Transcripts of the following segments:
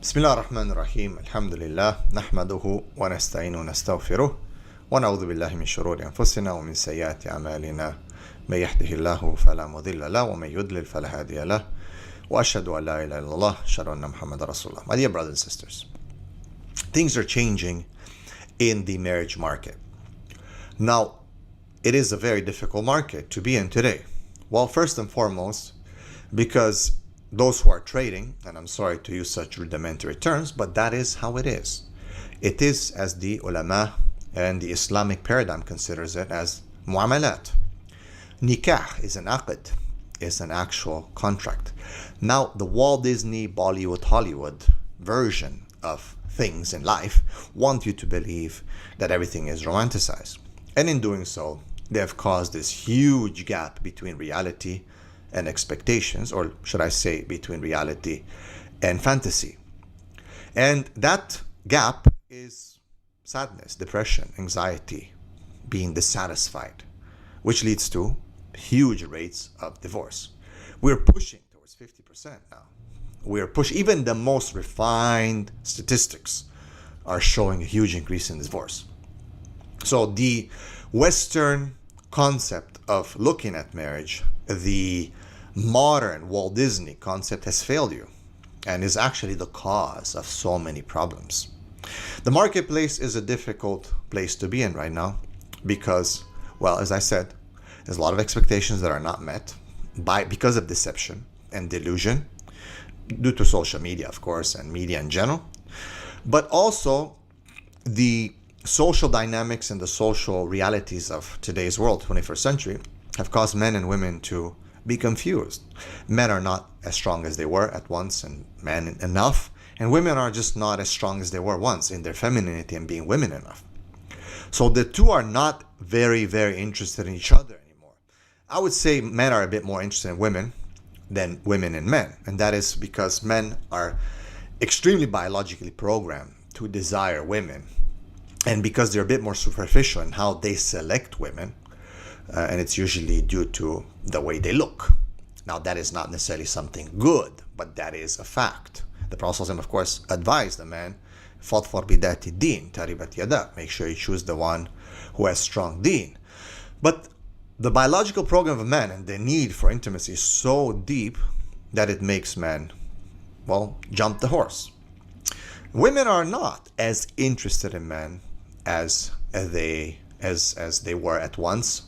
بسم الله الرحمن الرحيم الحمد لله نحمده ونستعينه ونستغفره ونعوذ بالله من شرور أنفسنا ومن سيئات أعمالنا من يهده الله فلا مضل له ومن يضلل فلا هادي له وأشهد أن لا إله إلا الله أشهد أن محمد رسول الله. My dear brothers and sisters, things are changing in the marriage market. Now, it is a very difficult market to be in today. Well, first and foremost, because those who are trading, and I'm sorry to use such rudimentary terms, but that is how it is. It is as the ulama and the Islamic paradigm considers it as mu'amalat. Nikah is an aqd, is an actual contract. Now, the Walt Disney, Bollywood, Hollywood version of things in life want you to believe that everything is romanticized. And in doing so, they have caused this huge gap between reality and expectations, or should I say between reality and fantasy. And that gap is sadness, depression, anxiety, being dissatisfied, which leads to huge rates of divorce. We're pushing towards 50% now. We're pushing, even the most refined statistics are showing a huge increase in divorce. So the Western concept of looking at marriage, the modern Walt Disney concept, has failed you and is actually the cause of so many problems. The marketplace is a difficult place to be in right now because, well, as I said, there's a lot of expectations that are not met because of deception and delusion due to social media, of course, and media in general, but also the social dynamics and the social realities of today's world, 21st century, have caused men and women to be confused. Men are not as strong as they were at once and men enough, and women are just not as strong as they were once in their femininity and being women enough. So the two are not very, very interested in each other anymore. I would say men are a bit more interested in women than women in men, and that is because men are extremely biologically programmed to desire women, and because they're a bit more superficial in how they select women, and it's usually due to the way they look. Now, that is not necessarily something good, but that is a fact. The Prophet, of course, advised the man, فَاظْفَرْ بِذَاتِ الدِّينِ تَرِبَتْ يَدَاكَ, make sure you choose the one who has strong deen. But the biological program of man and the need for intimacy is so deep that it makes men, well, jump the horse. Women are not as interested in men as they were at once.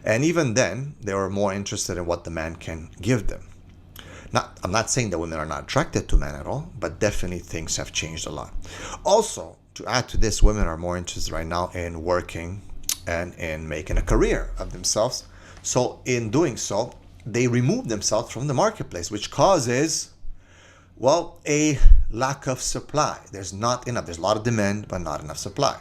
And even then, they were more interested in what the man can give them. Now, I'm not saying that women are not attracted to men at all, but definitely things have changed a lot. Also, to add to this, women are more interested right now in working and in making a career of themselves. So in doing so, they remove themselves from the marketplace, which causes, well, a lack of supply. There's not enough. There's a lot of demand, but not enough supply.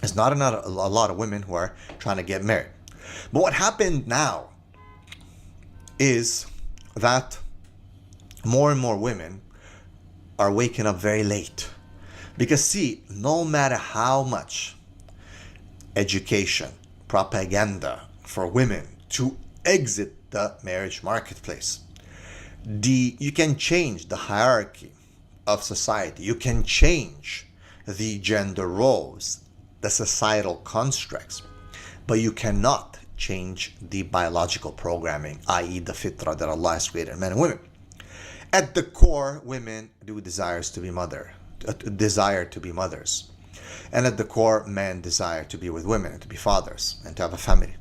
There's not enough, a lot of women who are trying to get married. But what happened now is that more and more women are waking up very late. Because see, no matter how much education, propaganda for women to exit the marriage marketplace, you can change the hierarchy of society. You can change the gender roles, the societal constructs, but you cannot change the biological programming, i.e. the fitra that Allah has created in men and women. At the core, women do desire to be mothers. And at the core, men desire to be with women and to be fathers and to have a family.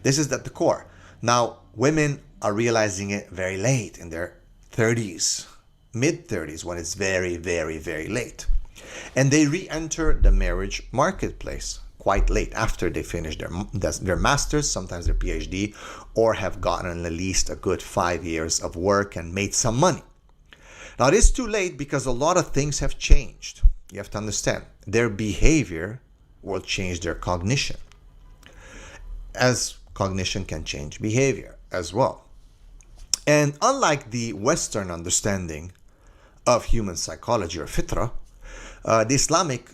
This is at the core. Now, women are realizing it very late in their 30s, mid-30s, when it's very, very, very late. And they re-enter the marriage marketplace quite late after they finish their master's, sometimes their PhD, or have gotten at least a good 5 years of work and made some money. Now, it is too late because a lot of things have changed. You have to understand, their behavior will change their cognition, as cognition can change behavior as well. And unlike the Western understanding of human psychology or fitra, the Islamic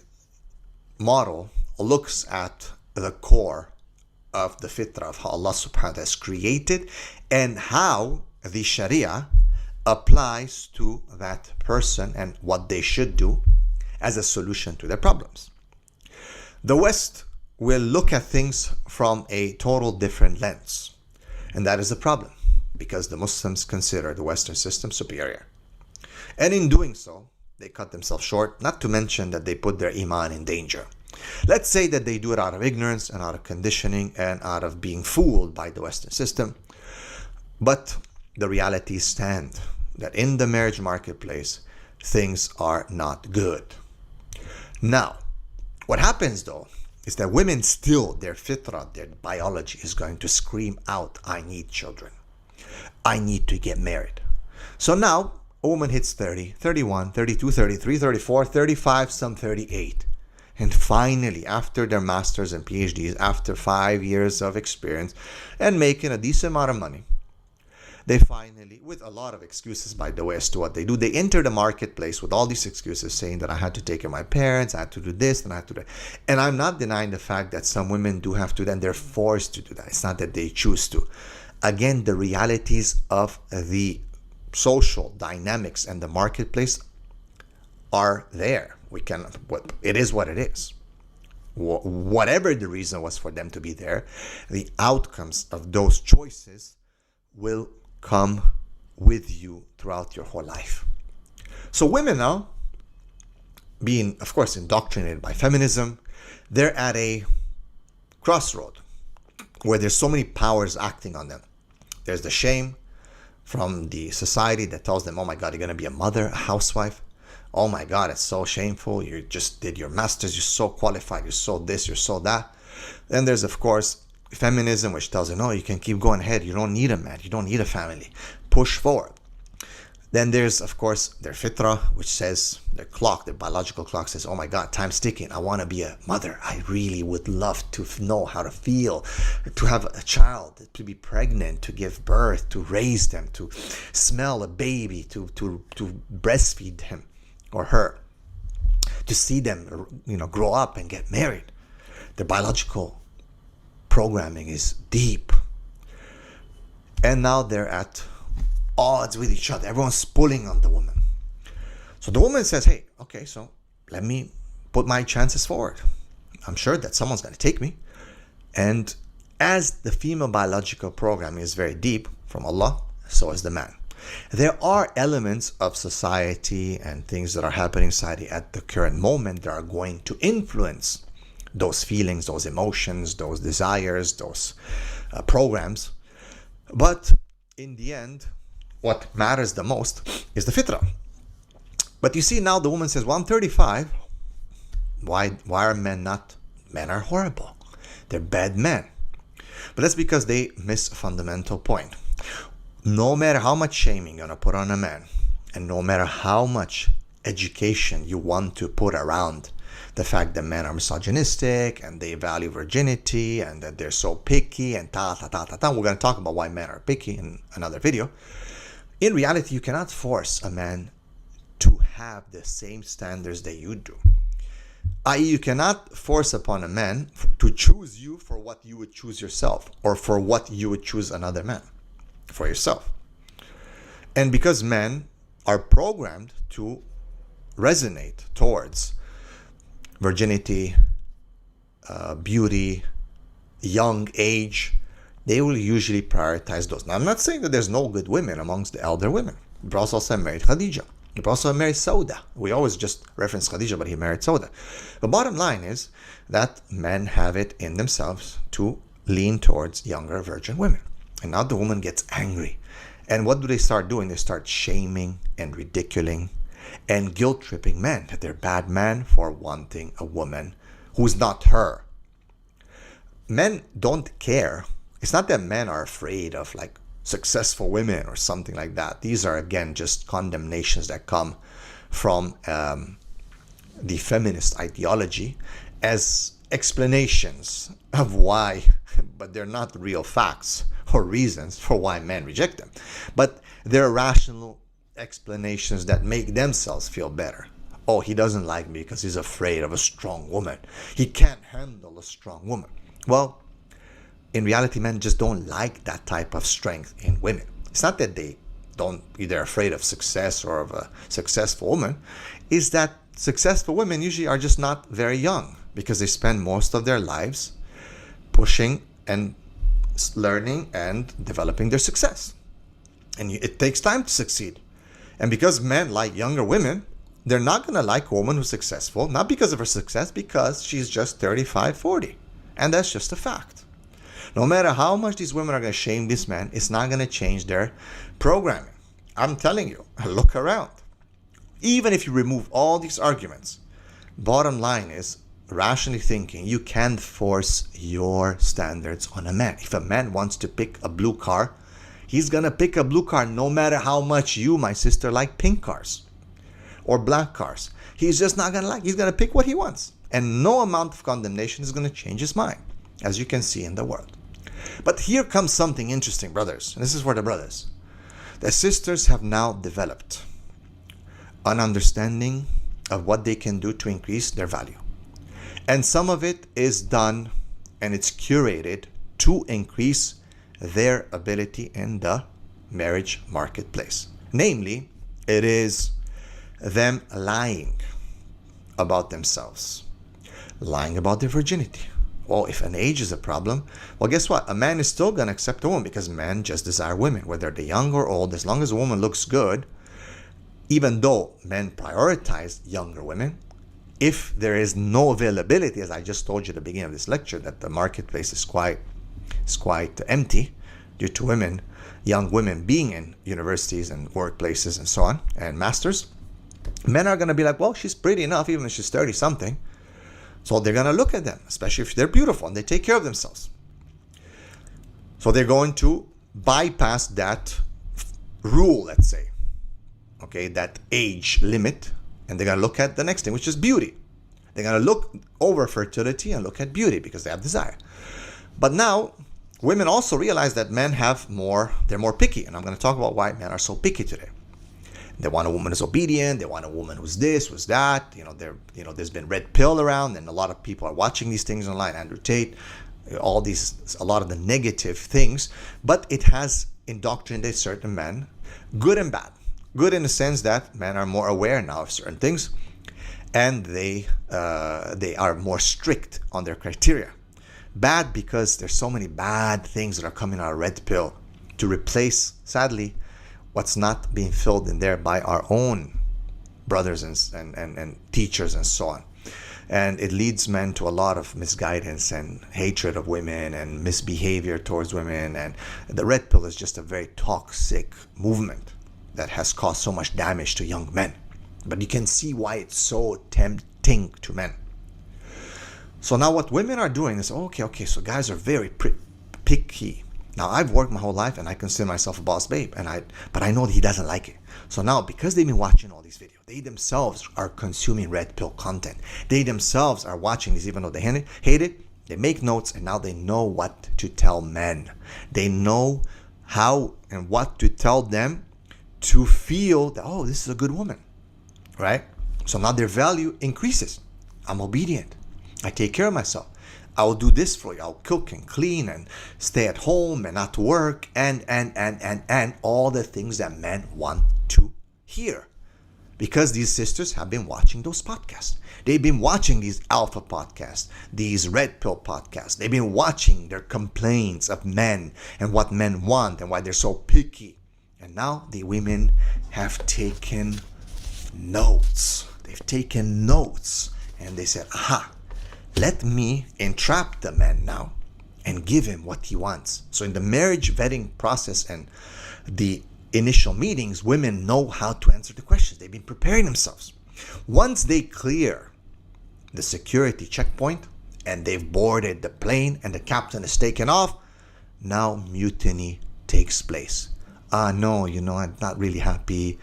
model looks at the core of the fitrah of how Allah subhanahu wa ta'ala has created and how the Sharia applies to that person and what they should do as a solution to their problems. The West will look at things from a total different lens, and that is a problem because the Muslims consider the Western system superior. And in doing so, they cut themselves short, not to mention that they put their iman in danger. Let's say that they do it out of ignorance and out of conditioning and out of being fooled by the Western system. But the realities stand that in the marriage marketplace, things are not good. Now, what happens though is that women still, their fitrah, their biology is going to scream out, I need children. I need to get married. So now, a woman hits 30, 31, 32, 33, 34, 35, some 38. And finally, after their masters and PhDs, after 5 years of experience and making a decent amount of money, they finally, with a lot of excuses by the way as to what they do, they enter the marketplace with all these excuses saying that I had to take care of my parents, I had to do this, and I had to do that. And I'm not denying the fact that some women do have to, and they're forced to do that. It's not that they choose to. Again, the realities of the social dynamics and the marketplace are there. It is what it is. Whatever the reason was for them to be there, the outcomes of those choices will come with you throughout your whole life. So women now, being of course indoctrinated by feminism, they're at a crossroad where there's so many powers acting on them. There's the shame from the society that tells them, oh my God, you're going to be a mother, a housewife. Oh my God, it's so shameful. You just did your master's. You're so qualified. You're so this, you're so that. Then there's, of course, feminism, which tells you, no, you can keep going ahead. You don't need a man. You don't need a family. Push forward. Then there's, of course, their fitrah, which says, their clock, their biological clock says, oh my God, time's ticking. I want to be a mother. I really would love to know how to feel, to have a child, to be pregnant, to give birth, to raise them, to smell a baby, to breastfeed him or her, to see them, grow up and get married. Their biological programming is deep. And now they're at odds with each other. Everyone's pulling on the woman. So the woman says, hey, okay, so let me put my chances forward. I'm sure that someone's going to take me. And as the female biological program is very deep from Allah, so is the man. There are elements of society and things that are happening in society at the current moment that are going to influence those feelings, those emotions, those desires, those programs. But in the end, what matters the most is the fitrah. But you see, now the woman says, well, I'm 35. Why are men not? Men are horrible. They're bad men. But that's because they miss a fundamental point. No matter how much shaming you're going to put on a man, and no matter how much education you want to put around the fact that men are misogynistic and they value virginity and that they're so picky and we're going to talk about why men are picky in another video. In reality, you cannot force a man to have the same standards that you do. I.e., you cannot force upon a man to choose you for what you would choose yourself, or for what you would choose another man for yourself. And because men are programmed to resonate towards virginity, beauty, young age, they will usually prioritize those. Now, I'm not saying that there's no good women amongst the elder women. The Prophet also married Khadija. The Prophet also married Sauda. We always just reference Khadija, but he married Sauda. The bottom line is that men have it in themselves to lean towards younger virgin women. And now the woman gets angry. And what do they start doing? They start shaming and ridiculing and guilt-tripping men, that they're bad men for wanting a woman who's not her. Men don't care. It's not that men are afraid of like successful women or something like that. These are, again, just condemnations that come from the feminist ideology as explanations of why, but they're not real facts or reasons for why men reject them. But they're rational explanations that make themselves feel better. Oh, he doesn't like me because he's afraid of a strong woman. He can't handle a strong woman. Well, in reality, men just don't like that type of strength in women. It's not that they either afraid of success or of a successful woman, is that successful women usually are just not very young because they spend most of their lives pushing and learning and developing their success. And it takes time to succeed. And because men like younger women, they're not going to like a woman who's successful, not because of her success, because she's just 35, 40. And that's just a fact. No matter how much these women are going to shame this man, it's not going to change their programming. I'm telling you, look around. Even if you remove all these arguments, bottom line is, rationally thinking, you can't force your standards on a man. If a man wants to pick a blue car, he's going to pick a blue car no matter how much you, my sister, like pink cars or black cars. He's just not going to like. He's going to pick what he wants. And no amount of condemnation is going to change his mind, as you can see in the world. But here comes something interesting, brothers. And this is for the brothers. The sisters have now developed an understanding of what they can do to increase their value. And some of it is done and it's curated to increase their ability in the marriage marketplace. Namely, it is them lying about themselves, lying about their virginity. Well, if an age is a problem, well, guess what? A man is still going to accept a woman because men just desire women, whether they're young or old. As long as a woman looks good, even though men prioritize younger women, if there is no availability, as I just told you at the beginning of this lecture, that the marketplace is quite empty due to women, young women being in universities and workplaces and so on, and masters, men are going to be like, well, she's pretty enough, even if she's 30-something. So they're going to look at them, especially if they're beautiful and they take care of themselves. So they're going to bypass that rule, let's say, okay, that age limit, and they're going to look at the next thing, which is beauty. They're going to look over fertility and look at beauty because they have desire. But now, women also realize that men they're more picky. And I'm going to talk about why men are so picky today. They want a woman who's obedient. They want a woman who's this, who's that. There's been red pill around, and a lot of people are watching these things online. Andrew Tate, a lot of the negative things. But it has indoctrinated certain men, good and bad. Good in the sense that men are more aware now of certain things, and they are more strict on their criteria. Bad because there's so many bad things that are coming out of red pill to replace, sadly, what's not being filled in there by our own brothers and teachers and so on. And it leads men to a lot of misguidance and hatred of women and misbehavior towards women. And the red pill is just a very toxic movement that has caused so much damage to young men. But you can see why it's so tempting to men. So now what women are doing is, okay, so guys are very picky. Now I've worked my whole life and I consider myself a boss babe, but I know that he doesn't like it. So now, because they've been watching all these videos, they themselves are consuming red pill content. They themselves are watching this, even though they hate it. They make notes, and now they know what to tell men. They know how and what to tell them to feel that, oh, this is a good woman, right? So now their value increases. I'm obedient. I take care of myself. I will do this for you. I'll cook and clean and stay at home and not work and all the things that men want to hear. Because these sisters have been watching those podcasts. They've been watching these alpha podcasts, these red pill podcasts. They've been watching their complaints of men and what men want and why they're so picky. And now the women have taken notes. They've taken notes and they said, aha, let me entrap the man now and give him what he wants. So in the marriage vetting process and the initial meetings, women know how to answer the questions. They've been preparing themselves. Once they clear the security checkpoint and they've boarded the plane and the captain is taken off, now mutiny takes place. No, I'm not really happy.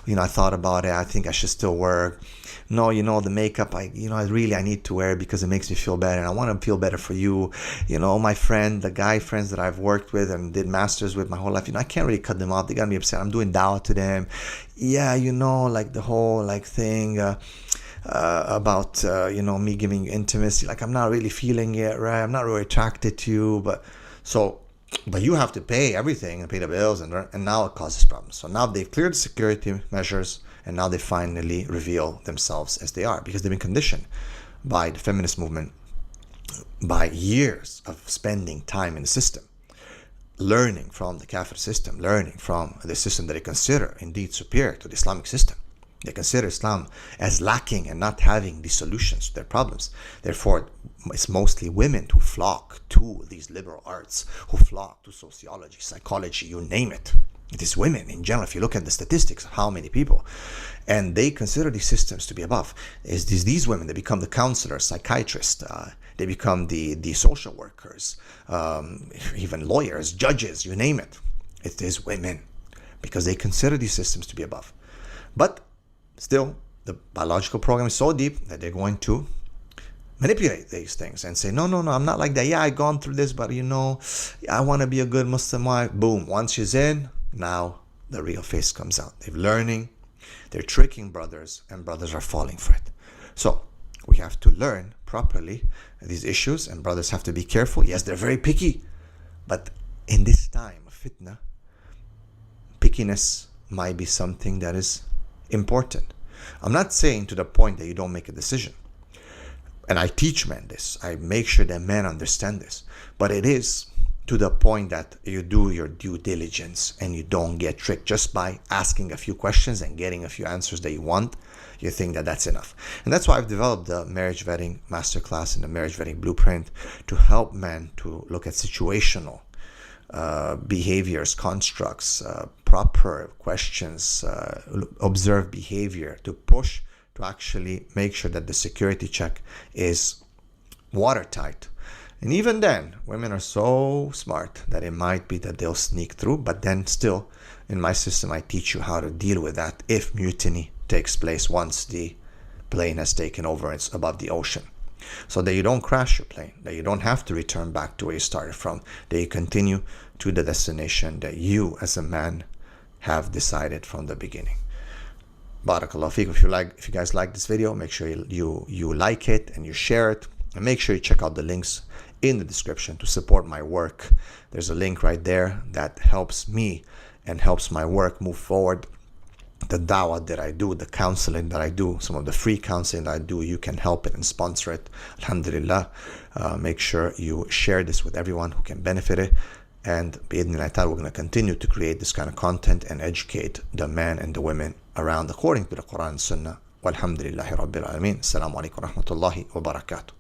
I thought about it. I think I should still work. No, the makeup, I need to wear it because it makes me feel better. And I want to feel better for you. The guy friends that I've worked with and did masters with my whole life, I can't really cut them off. They're going to be upset. I'm doing dawa to them. Yeah, like the whole thing about, me giving you intimacy. I'm not really feeling it, right? I'm not really attracted to you. But so But you have to pay everything and pay the bills, and now it causes problems. So now they've cleared the security measures, and now they finally reveal themselves as they are, because they've been conditioned by the feminist movement, by years of spending time in the system, learning from the Kafir system, learning from the system that they consider indeed superior to the Islamic system. They consider Islam as lacking and not having the solutions to their problems. Therefore, it's mostly women who flock to these liberal arts, who flock to sociology, psychology, you name it. It is women in general. If you look at the statistics of how many people, and they consider these systems to be above. It's these women that become the counselors, psychiatrists, they become the social workers, even lawyers, judges, you name it. It is women, because they consider these systems to be above. But still, the biological program is so deep that they're going to manipulate these things and say, no, I'm not like that. Yeah, I've gone through this, but I want to be a good Muslim wife. Boom, once she's in, now the real face comes out. They're learning, they're tricking brothers, and brothers are falling for it. So we have to learn properly these issues, and brothers have to be careful. Yes, they're very picky, but in this time of fitna, pickiness might be something that is important. I'm not saying to the point that you don't make a decision. And I teach men this. I make sure that men understand this. But it is to the point that you do your due diligence and you don't get tricked just by asking a few questions and getting a few answers that you want. You think that that's enough. And that's why I've developed the marriage vetting masterclass and the marriage vetting blueprint to help men to look at situational behaviors, constructs, proper questions, observe behavior, to push to actually make sure that the security check is watertight. And even then, women are so smart that it might be that they'll sneak through, but then still, in my system, I teach you how to deal with that if mutiny takes place once the plane has taken over, it's above the ocean. So that you don't crash your plane, that you don't have to return back to where you started from, that you continue to the destination that you as a man have decided from the beginning. Barakallahu feekum. If you guys like this video, make sure you like it and you share it, and make sure you check out the links in the description to support my work. There's a link right there that helps me and helps my work move forward. The dawa that I do, the counseling that I do, some of the free counseling that I do, you can help it and sponsor it. Alhamdulillah. Make sure you share this with everyone who can benefit it. And bi'idhnillah ta'ala, we're going to continue to create this kind of content and educate the men and the women around according to the Quran and Sunnah. Walhamdulillahi Rabbil Alameen. Assalamu alaikum wa rahmatullahi wa barakatuh.